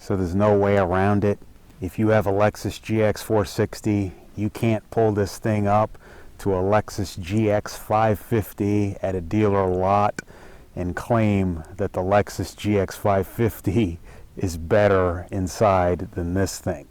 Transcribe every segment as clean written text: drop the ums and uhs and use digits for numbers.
So there's no way around it. If you have a Lexus GX460, you can't pull this thing up to a Lexus GX550 at a dealer lot and claim that the Lexus GX550 is better inside than this thing.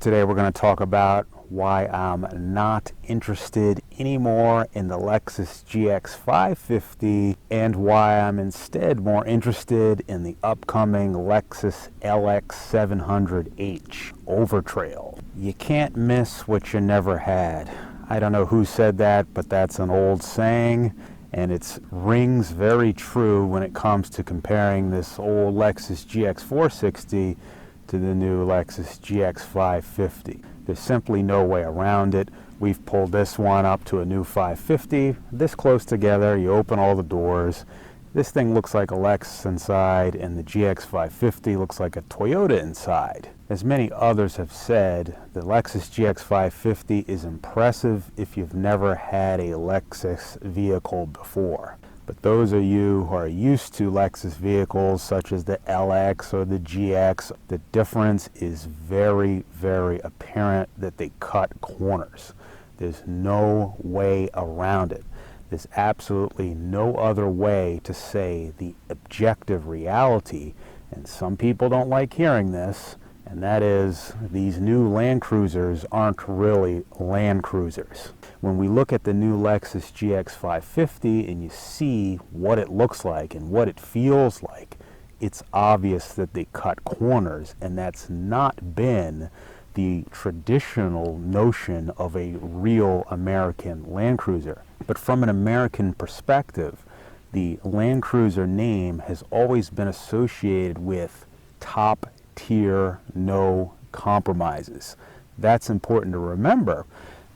Today we're going to talk about why I'm not interested anymore in the Lexus GX550 and why I'm instead more interested in the upcoming Lexus LX700H Overtrail. You can't miss what you never had. I don't know who said that, but that's an old saying, and it rings very true when it comes to comparing this old Lexus GX460 to the new Lexus GX550. There's simply no way around it. We've pulled this one up to a new 550, this close together. You open all the doors. This thing looks like a Lexus inside, and the GX550 looks like a Toyota inside. As many others have said, the Lexus GX550 is impressive if you've never had a Lexus vehicle before. But those of you who are used to Lexus vehicles such as the LX or the GX, the difference is very, very apparent that they cut corners. There's no way around it. There's absolutely no other way to say the objective reality, and some people don't like hearing this, and that is these new Land Cruisers aren't really Land Cruisers. When we look at the new Lexus GX550 and you see what it looks like and what it feels like, it's obvious that they cut corners, and that's not been the traditional notion of a real American Land Cruiser. But from an American perspective, the Land Cruiser name has always been associated with top tier, no compromises. That's important to remember,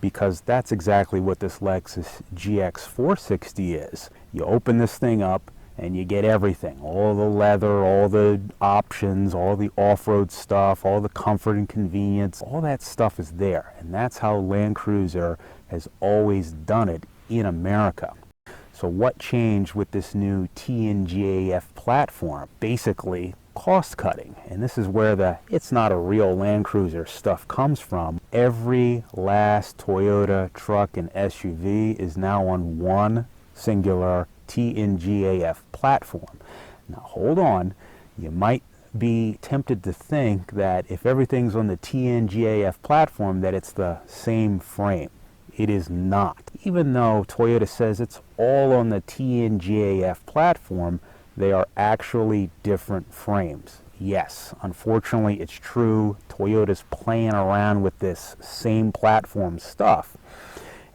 because that's exactly what this Lexus GX460 is. You open this thing up and you get everything, all the leather, all the options, all the off-road stuff, all the comfort and convenience, all that stuff is there. And that's how Land Cruiser has always done it in America. So what changed with this new TNGAF platform? Basically, cost cutting. And this is where the it's not a real Land Cruiser stuff comes from. Every last Toyota truck and SUV is now on one singular TNGAF platform. Now hold on, you might be tempted to think that if everything's on the TNGAF platform that it's the same frame. It is not. Even though Toyota says it's all on the TNGAF platform, they are actually different frames. Yes, unfortunately it's true. Toyota's playing around with this same platform stuff,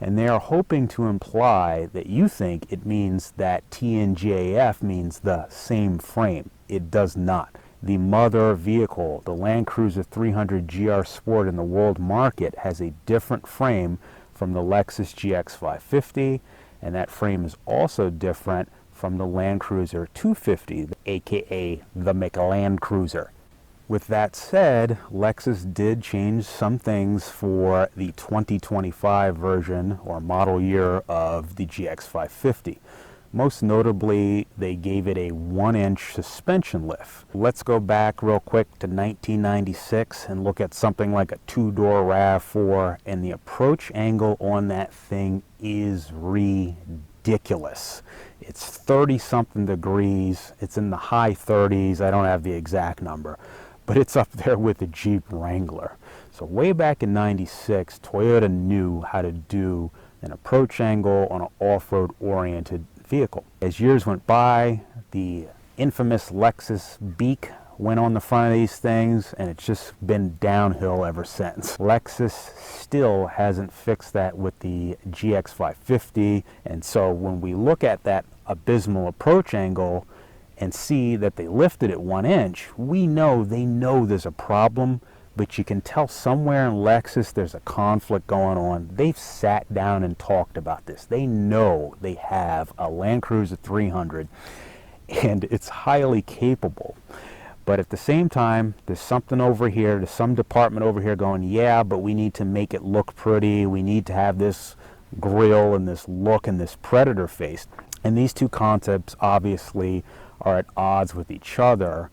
and they are hoping to imply that you think it means that TNGAF means the same frame. It does not. The mother vehicle, the Land Cruiser 300 GR Sport in the world market, has a different frame from the Lexus GX550, and that frame is also different from the Land Cruiser 250, aka the McLand Cruiser. With that said, Lexus did change some things for the 2025 version or model year of the GX550. Most notably, they gave it a 1-inch suspension lift. Let's go back real quick to 1996 and look at something like a 2-door RAV4, and the approach angle on that thing is ridiculous. It's 30-something degrees. It's in the high 30s. I don't have the exact number, but it's up there with the Jeep Wrangler. So way back in 96, Toyota knew how to do an approach angle on an off-road oriented vehicle. As years went by, the infamous Lexus beak went on the front of these things, and it's just been downhill ever since. Lexus still hasn't fixed that with the GX550, and so when we look at that abysmal approach angle and see that they lifted it 1 inch, we know they know there's a problem, but you can tell somewhere in Lexus there's a conflict going on. They've sat down and talked about this. They know they have a Land Cruiser 300, and it's highly capable. But at the same time, there's something over here, there's some department over here going, yeah, but we need to make it look pretty. We need to have this grill and this look and this predator face. And these two concepts obviously are at odds with each other,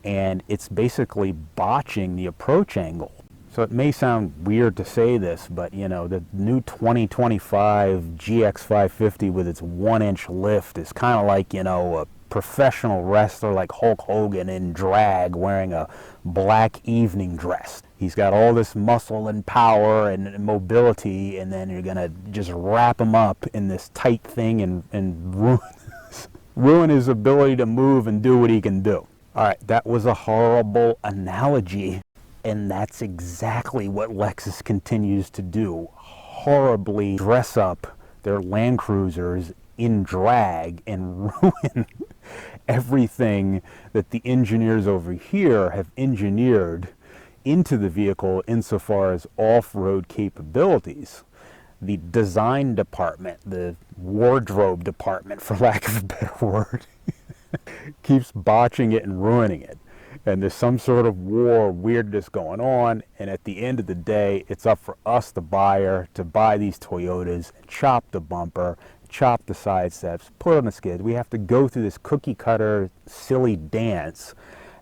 and it's basically botching the approach angle. So it may sound weird to say this, but you know, the new 2025 GX550 with its 1-inch lift is kind of like, you know, a professional wrestler like Hulk Hogan in drag wearing a black evening dress. He's got all this muscle and power and mobility, and then you're gonna just wrap him up in this tight thing and ruin his ability to move and do what he can do. All right, that was a horrible analogy, and that's exactly what Lexus continues to do. Horribly dress up their Land Cruisers in drag and ruin everything that the engineers over here have engineered into the vehicle insofar as off-road capabilities. The design department, the wardrobe department, for lack of a better word, keeps botching it and ruining it. And there's some sort of war weirdness going on, and at the end of the day, it's up for us, the buyer, to buy these Toyotas and chop the bumper, chop the side steps, put on the skids. We have to go through this cookie cutter silly dance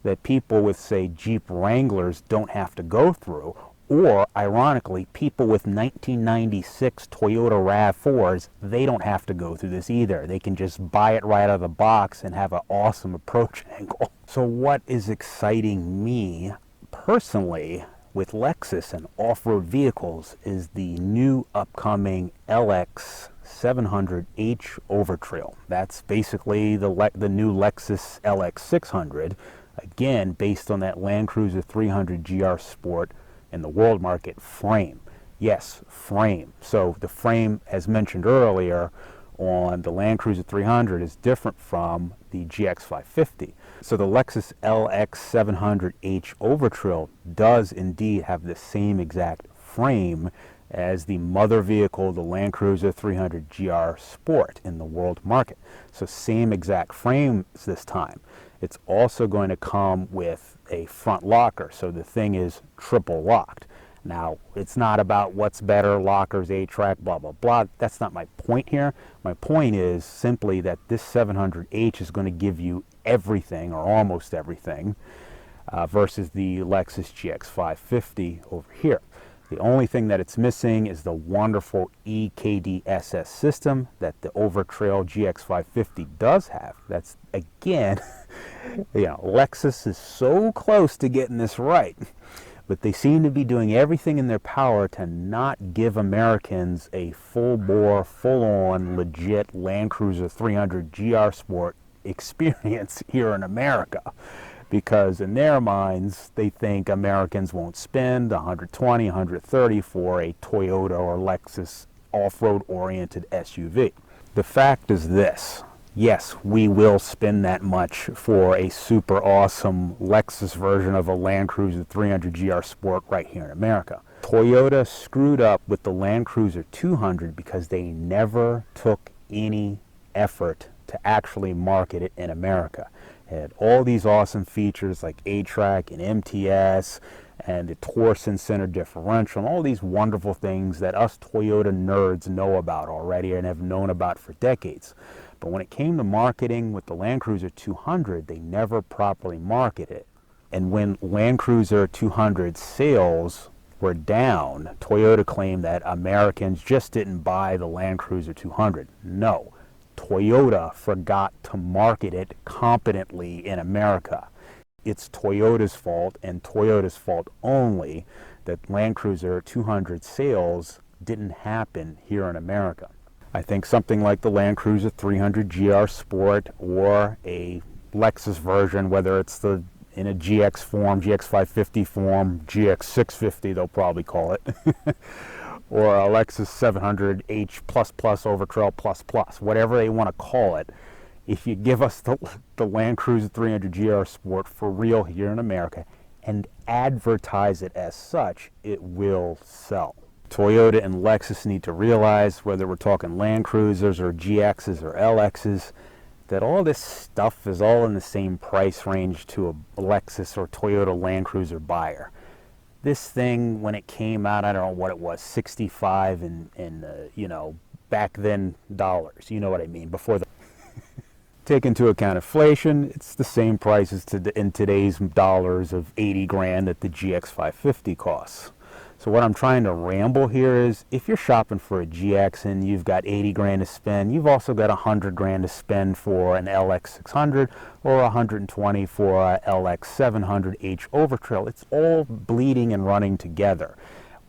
that people with, say, Jeep Wranglers don't have to go through, or ironically, people with 1996 Toyota RAV4s, they don't have to go through this either. They can just buy it right out of the box and have an awesome approach angle. So what is exciting me personally with Lexus and off-road vehicles is the new upcoming LX700H Overtrail. That's basically the new Lexus LX600, again based on that Land Cruiser 300 GR Sport in the world market frame. Yes, frame. So the frame, as mentioned earlier, on the Land Cruiser 300 is different from the GX550. So the Lexus LX700H Overtrail does indeed have the same exact frame as the mother vehicle, the Land Cruiser 300 GR Sport in the world market. So same exact frame this time. It's also going to come with a front locker, so the thing is triple locked. Now, it's not about what's better, lockers, A-track, blah, blah, blah. That's not my point here. My point is simply that this 700H is going to give you everything, or almost everything, versus the Lexus GX550 over here. The only thing that it's missing is the wonderful EKDSS system that the Overtrail GX550 does have. That's, again, you know, Lexus is so close to getting this right, but they seem to be doing everything in their power to not give Americans a full-bore, full-on, legit Land Cruiser 300 GR Sport experience here in America. Because in their minds, they think Americans won't spend $120, $130 for a Toyota or Lexus off-road oriented SUV. The fact is this: yes, we will spend that much for a super awesome Lexus version of a Land Cruiser 300 GR Sport right here in America. Toyota screwed up with the Land Cruiser 200 because they never took any effort to actually market it in America. It had all these awesome features like A-Track and MTS and the Torsen Center differential and all these wonderful things that us Toyota nerds know about already and have known about for decades. But when it came to marketing with the Land Cruiser 200, they never properly marketed it. And when Land Cruiser 200 sales were down, Toyota claimed that Americans just didn't buy the Land Cruiser 200. No. Toyota forgot to market it competently in America. It's Toyota's fault, and Toyota's fault only, that Land Cruiser 200 sales didn't happen here in America. I think something like the Land Cruiser 300 GR Sport or a Lexus version, whether it's in a GX form, GX550 form, GX650 they'll probably call it, or a Lexus 700H++ Overtrail++, whatever they want to call it. If you give us the Land Cruiser 300 GR Sport for real here in America and advertise it as such, it will sell. Toyota and Lexus need to realize, whether we're talking Land Cruisers or GXs or LXs, that all this stuff is all in the same price range to a Lexus or Toyota Land Cruiser buyer. This thing, when it came out, I don't know what it was, 65 and you know, back then dollars, you know what I mean, before the Take into account inflation, it's the same prices in today's dollars of 80 grand that the GX550 costs. So what I'm trying to ramble here is, if you're shopping for a GX and you've got 80 grand to spend, you've also got 100 grand to spend for an LX600 or 120 for a LX700H Overtrail. It's all bleeding and running together.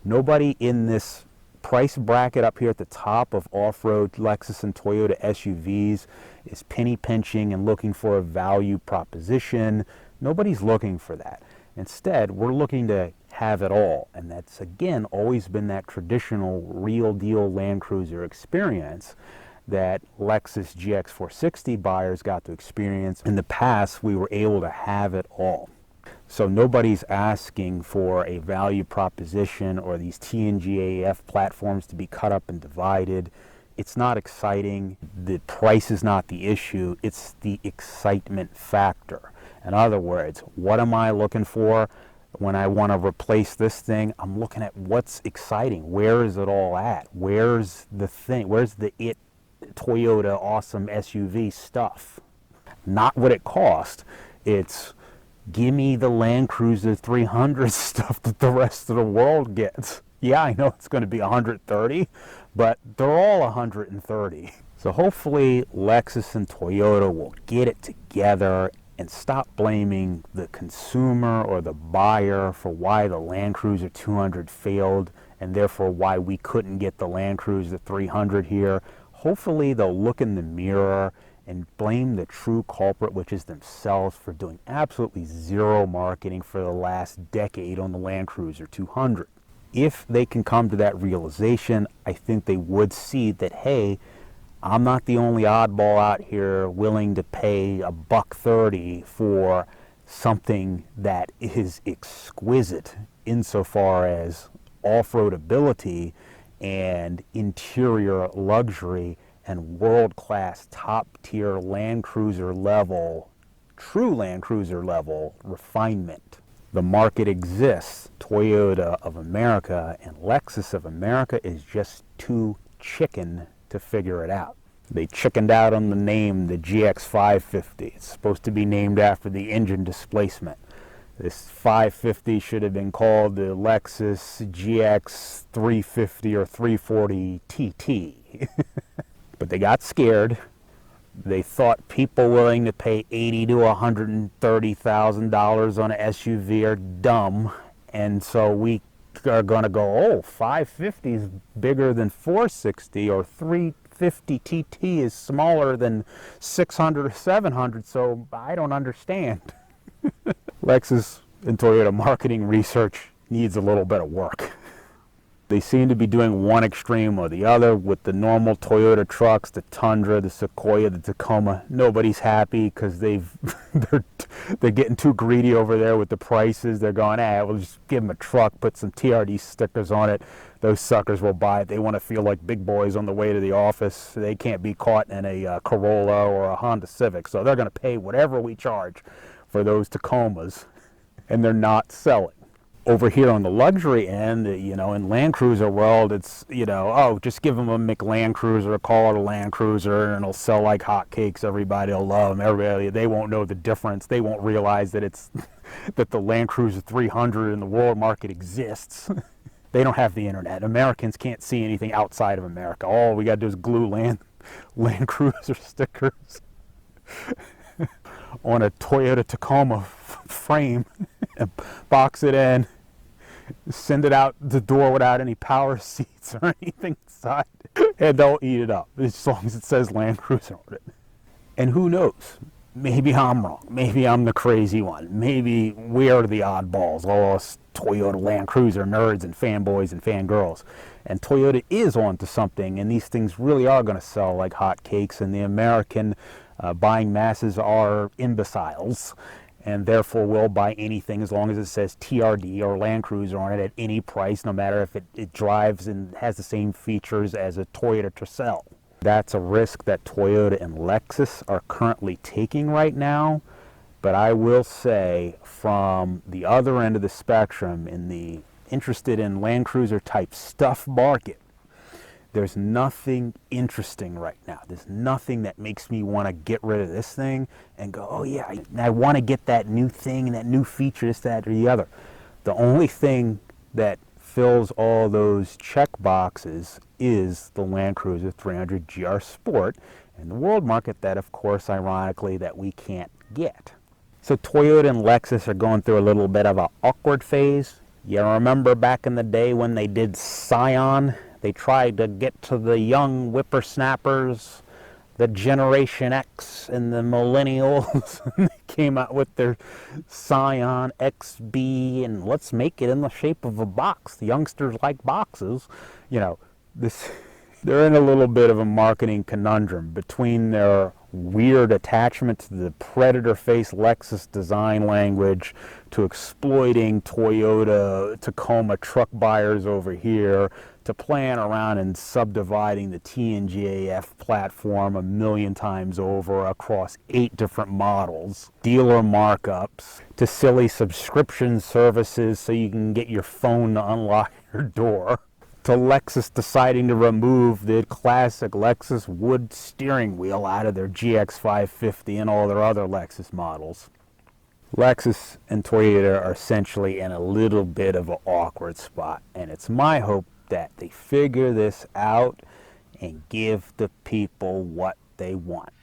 Nobody in this price bracket up here at the top of off-road Lexus and Toyota SUVs is penny pinching and looking for a value proposition. Nobody's looking for that. Instead, we're looking to have it all, and that's again always been that traditional real deal Land Cruiser experience that Lexus GX460 buyers got to experience. In the past, we were able to have it all. So nobody's asking for a value proposition or these TNGAF platforms to be cut up and divided. It's not exciting. The price is not the issue. It's the excitement factor. In other words, what am I looking for when I want to replace this thing? I'm looking at what's exciting. Where is it all at? Where's the thing? Where's the Toyota awesome SUV stuff? Not what it cost. It's give me the Land Cruiser 300 stuff that the rest of the world gets. Yeah, I know it's going to be 130, but they're all 130. So hopefully Lexus and Toyota will get it together and stop blaming the consumer or the buyer for why the Land Cruiser 200 failed and therefore why we couldn't get the Land Cruiser 300 here. Hopefully they'll look in the mirror and blame the true culprit, which is themselves, for doing absolutely zero marketing for the last decade on the Land Cruiser 200. If they can come to that realization, I think they would see that, hey, I'm not the only oddball out here willing to pay $130 for something that is exquisite insofar as off-road ability and interior luxury and world-class top-tier Land Cruiser level, true Land Cruiser level refinement. The market exists. Toyota of America and Lexus of America is just too chicken to figure it out. They chickened out on the name, the GX550. It's supposed to be named after the engine displacement. This 550 should have been called the Lexus GX350 or 340 TT. But they got scared. They thought people willing to pay $80,000 to $130,000 on an SUV are dumb, and so we are going to go, oh, 550 is bigger than 460, or 350 TT is smaller than 600 or 700, so I don't understand. Lexus and Toyota marketing research needs a little bit of work. They seem to be doing one extreme or the other with the normal Toyota trucks, the Tundra, the Sequoia, the Tacoma. Nobody's happy because they're getting too greedy over there with the prices. They're going, we'll just give them a truck, put some TRD stickers on it. Those suckers will buy it. They want to feel like big boys on the way to the office. They can't be caught in a Corolla or a Honda Civic, so they're going to pay whatever we charge for those Tacomas, and they're not selling. Over here on the luxury end, in Land Cruiser world, it's, just give them a McLand Cruiser, call it a Land Cruiser, and it'll sell like hotcakes. Everybody will love them. They won't know the difference. They won't realize that it's that the Land Cruiser 300 in the world market exists. They don't have the internet. Americans can't see anything outside of America. All we got to do is glue Land Cruiser stickers on a Toyota Tacoma frame and box it in. Send it out the door without any power seats or anything inside, and they'll eat it up as long as it says Land Cruiser on it. And who knows? Maybe I'm wrong. Maybe I'm the crazy one. Maybe we're the oddballs, all us Toyota Land Cruiser nerds and fanboys and fangirls. And Toyota is onto something, and these things really are going to sell like hotcakes, and the American buying masses are imbeciles, and therefore will buy anything as long as it says TRD or Land Cruiser on it at any price, no matter if it drives and has the same features as a Toyota Tercel. That's a risk that Toyota and Lexus are currently taking right now, but I will say from the other end of the spectrum, in the interested in Land Cruiser type stuff market, There's nothing interesting right now. There's nothing that makes me want to get rid of this thing and go, oh yeah, I want to get that new thing and that new feature, this, that, or the other. The only thing that fills all those check boxes is the Land Cruiser 300 GR Sport in the world market that, of course, ironically, that we can't get. So Toyota and Lexus are going through a little bit of an awkward phase. You remember back in the day when they did Scion? They tried to get to the young whippersnappers, the Generation X and the millennials. They came out with their Scion XB, and let's make it in the shape of a box. The youngsters like boxes. You know, they're in a little bit of a marketing conundrum between their weird attachment to the predator face Lexus design language, to exploiting Toyota Tacoma truck buyers over here, to playing around and subdividing the TNGAF platform a million times over across 8 different models, dealer markups, to silly subscription services so you can get your phone to unlock your door, to Lexus deciding to remove the classic Lexus wood steering wheel out of their GX550 and all their other Lexus models. Lexus and Toyota are essentially in a little bit of an awkward spot, and it's my hope that they figure this out and give the people what they want.